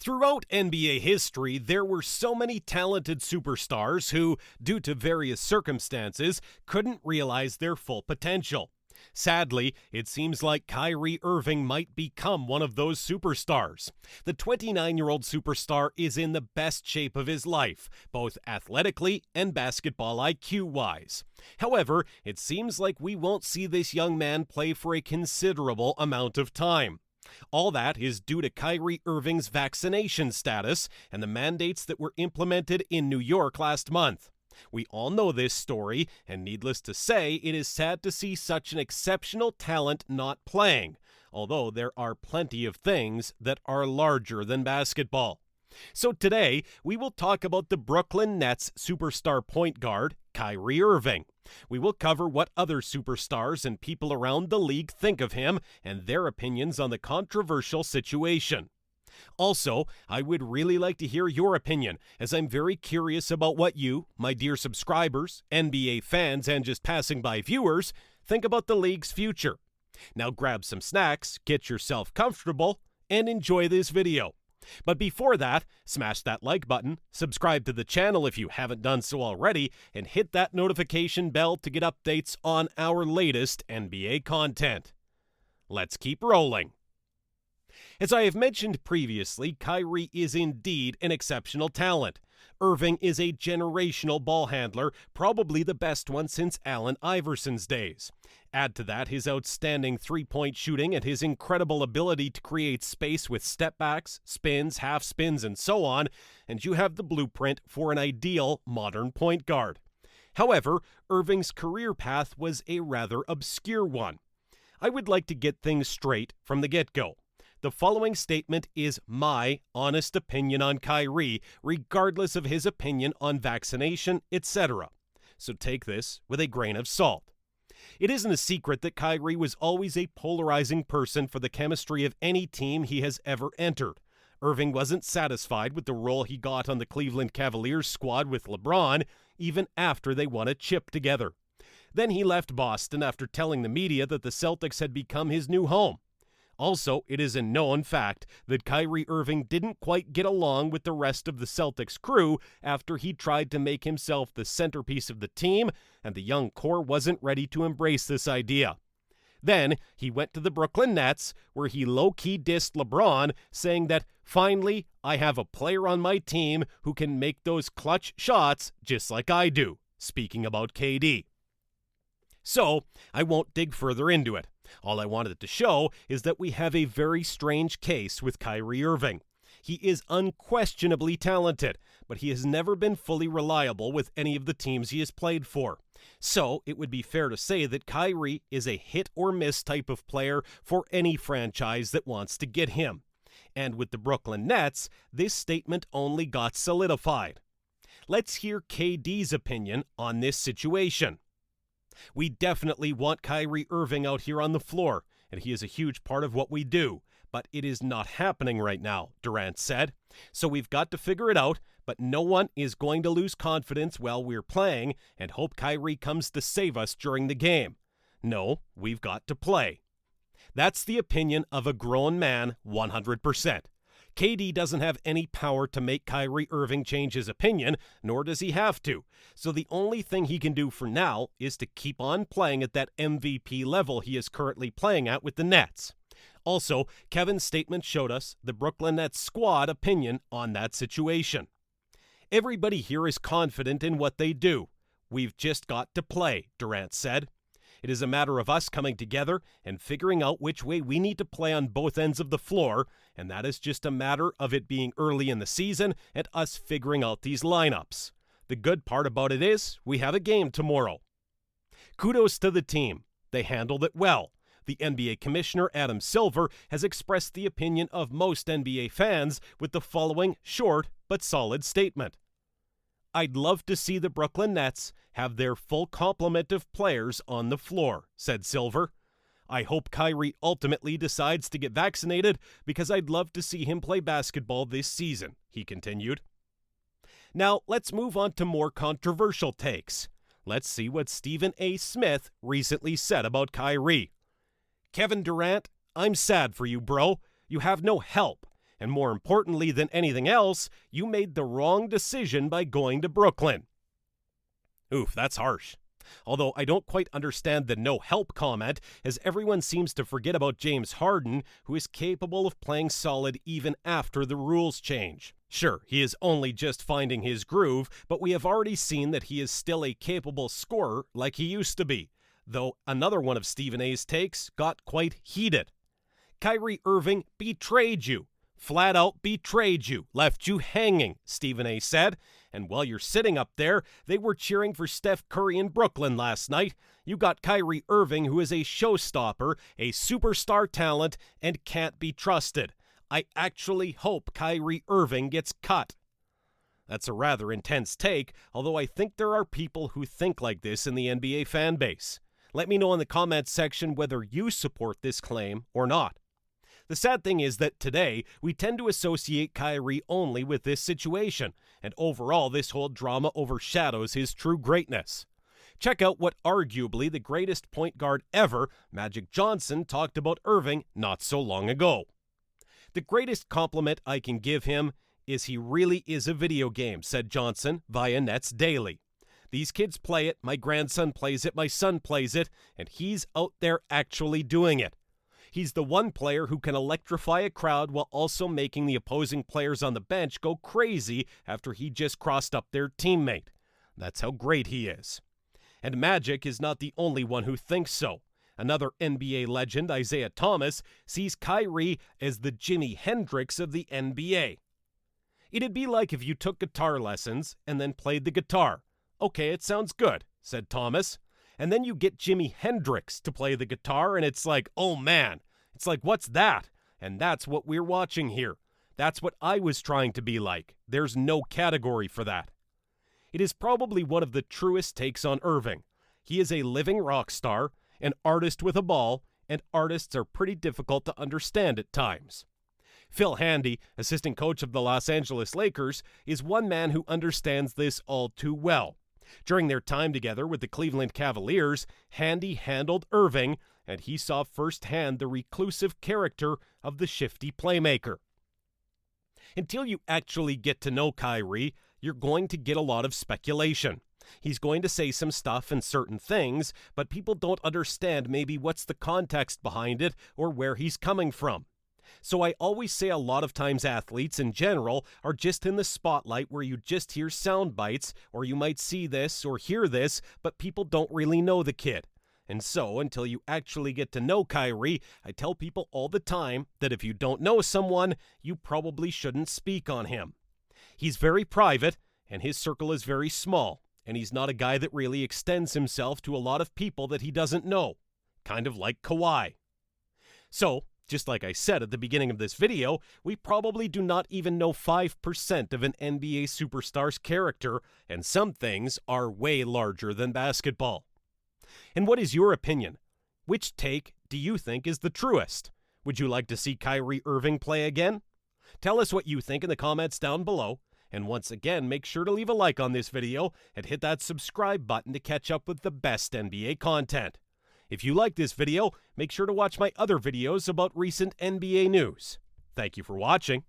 Throughout NBA history, there were so many talented superstars who, due to various circumstances, couldn't realize their full potential. Sadly, it seems like Kyrie Irving might become one of those superstars. The 29-year-old superstar is in the best shape of his life, both athletically and basketball IQ-wise. However, it seems like we won't see this young man play for a considerable amount of time. All that is due to Kyrie Irving's vaccination status and the mandates that were implemented in New York last month. We all know this story, and needless to say, it is sad to see such an exceptional talent not playing, although there are plenty of things that are larger than basketball. So today, we will talk about the Brooklyn Nets superstar point guard, Kyrie Irving. We will cover what other superstars and people around the league think of him and their opinions on the controversial situation. Also, I would really like to hear your opinion, as I'm very curious about what you, my dear subscribers, NBA fans, and just passing by viewers, think about the league's future. Now grab some snacks, get yourself comfortable, and enjoy this video. But before that, smash that like button, subscribe to the channel if you haven't done so already, and hit that notification bell to get updates on our latest NBA content. Let's keep rolling. As I have mentioned previously, Kyrie is indeed an exceptional talent. Irving is a generational ball handler, probably the best one since Allen Iverson's days. Add to that his outstanding three-point shooting and his incredible ability to create space with step-backs, spins, half-spins, and so on, and you have the blueprint for an ideal modern point guard. However, Irving's career path was a rather obscure one. I would like to get things straight from the get-go. The following statement is my honest opinion on Kyrie, regardless of his opinion on vaccination, etc. So take this with a grain of salt. It isn't a secret that Kyrie was always a polarizing person for the chemistry of any team he has ever entered. Irving wasn't satisfied with the role he got on the Cleveland Cavaliers squad with LeBron, even after they won a chip together. Then he left Boston after telling the media that the Celtics had become his new home. Also, it is a known fact that Kyrie Irving didn't quite get along with the rest of the Celtics crew after he tried to make himself the centerpiece of the team, and the young core wasn't ready to embrace this idea. Then, he went to the Brooklyn Nets, where he low-key dissed LeBron, saying that, finally, I have a player on my team who can make those clutch shots just like I do, speaking about KD. So, I won't dig further into it. All I wanted to show is that we have a very strange case with Kyrie Irving. He is unquestionably talented, but he has never been fully reliable with any of the teams he has played for. So, it would be fair to say that Kyrie is a hit-or-miss type of player for any franchise that wants to get him. And with the Brooklyn Nets, this statement only got solidified. Let's hear KD's opinion on this situation. We definitely want Kyrie Irving out here on the floor, and he is a huge part of what we do, but it is not happening right now, Durant said. So we've got to figure it out, but no one is going to lose confidence while we're playing and hope Kyrie comes to save us during the game. No, we've got to play. That's the opinion of a grown man 100%. KD doesn't have any power to make Kyrie Irving change his opinion, nor does he have to. So the only thing he can do for now is to keep on playing at that MVP level he is currently playing at with the Nets. Also, Kevin's statement showed us the Brooklyn Nets squad opinion on that situation. Everybody here is confident in what they do. We've just got to play, Durant said. It is a matter of us coming together and figuring out which way we need to play on both ends of the floor, and that is just a matter of it being early in the season and us figuring out these lineups. The good part about it is we have a game tomorrow. Kudos to the team. They handled it well. The NBA Commissioner Adam Silver has expressed the opinion of most NBA fans with the following short but solid statement. I'd love to see the Brooklyn Nets have their full complement of players on the floor, said Silver. I hope Kyrie ultimately decides to get vaccinated because I'd love to see him play basketball this season, he continued. Now, let's move on to more controversial takes. Let's see what Stephen A. Smith recently said about Kyrie. Kevin Durant, I'm sad for you, bro. You have no help. And more importantly than anything else, you made the wrong decision by going to Brooklyn. Oof, that's harsh. Although I don't quite understand the no help comment, as everyone seems to forget about James Harden, who is capable of playing solid even after the rules change. Sure, he is only just finding his groove, but we have already seen that he is still a capable scorer like he used to be, though another one of Stephen A's takes got quite heated. Kyrie Irving betrayed you. Flat out betrayed you, left you hanging, Stephen A said. And while you're sitting up there, they were cheering for Steph Curry in Brooklyn last night. You got Kyrie Irving, who is a showstopper, a superstar talent, and can't be trusted. I actually hope Kyrie Irving gets cut. That's a rather intense take, although I think there are people who think like this in the NBA fan base. Let me know in the comments section whether you support this claim or not. The sad thing is that today, we tend to associate Kyrie only with this situation, and overall this whole drama overshadows his true greatness. Check out what arguably the greatest point guard ever, Magic Johnson, talked about Irving not so long ago. The greatest compliment I can give him is he really is a video game, said Johnson via Nets Daily. These kids play it, my grandson plays it, my son plays it, and he's out there actually doing it. He's the one player who can electrify a crowd while also making the opposing players on the bench go crazy after he just crossed up their teammate. That's how great he is. And Magic is not the only one who thinks so. Another NBA legend, Isaiah Thomas, sees Kyrie as the Jimi Hendrix of the NBA. It'd be like if you took guitar lessons and then played the guitar. Okay, it sounds good, said Thomas. And then you get Jimi Hendrix to play the guitar, and it's like, oh man, it's like, what's that? And that's what we're watching here. That's what I was trying to be like. There's no category for that. It is probably one of the truest takes on Irving. He is a living rock star, an artist with a ball, and artists are pretty difficult to understand at times. Phil Handy, assistant coach of the Los Angeles Lakers, is one man who understands this all too well. During their time together with the Cleveland Cavaliers, Handy handled Irving, and he saw firsthand the reclusive character of the shifty playmaker. Until you actually get to know Kyrie, you're going to get a lot of speculation. He's going to say some stuff and certain things, but people don't understand maybe what's the context behind it or where he's coming from. So I always say a lot of times athletes in general are just in the spotlight where you just hear sound bites, or you might see this or hear this, but people don't really know the kid. And so until you actually get to know Kyrie, I tell people all the time that if you don't know someone, you probably shouldn't speak on him. He's very private, and his circle is very small, and he's not a guy that really extends himself to a lot of people that he doesn't know, kind of like Kawhi. So, just like I said at the beginning of this video, we probably do not even know 5% of an NBA superstar's character, and some things are way larger than basketball. And what is your opinion? Which take do you think is the truest? Would you like to see Kyrie Irving play again? Tell us what you think in the comments down below. And once again, make sure to leave a like on this video and hit that subscribe button to catch up with the best NBA content. If you like this video, make sure to watch my other videos about recent NBA news. Thank you for watching.